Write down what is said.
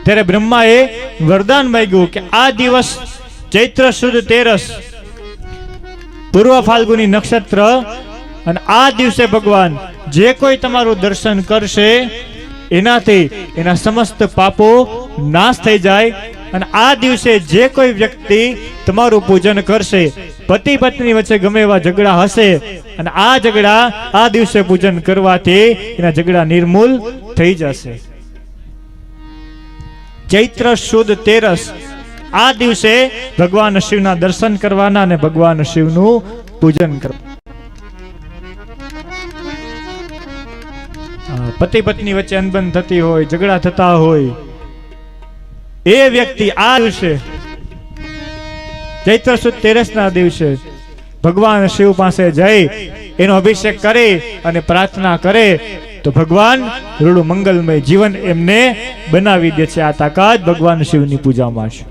ત્યારે બ્રહ્માએ વરદાન માંગ્યું કે આ દિવસ ચૈત્ર સુદ તેરસ પૂર્વ ફાલ્ગુની નક્ષત્ર અને આ દિવસે ભગવાન જે કોઈ તમારું દર્શન કરશે એનાથી એના સમસ્ત પાપો નાશ થઈ જાય અને આ દિવસે જે કોઈ વ્યક્તિ તમારું પૂજન કરશે, પતિ પત્ની વચ્ચે ગમે એવા ઝઘડા હશે અને આ ઝઘડા આ દિવસે પૂજન કરવાથી એના ઝઘડા નિર્મૂલ થઈ જશે. ચૈત્ર સુદ તેરસ આ દિવસે ભગવાન શિવના દર્શન કરવાના અને ભગવાન શિવનું પૂજન કરવાનું. પતિ પત્ની વચ્ચે અનબન થતી હોય, ઝઘડા થતા હોય, એ વ્યક્તિ આ દિવસે ચૈત્ર સુદ તેરસ ના દિવસે ભગવાન શિવ પાસે જઈ એનો અભિષેક કરે અને પ્રાર્થના કરે તો ભગવાન રૂડું મંગલમય જીવન એમને બનાવી દે છે. આ તાકાત ભગવાન શિવની પૂજામાં છે.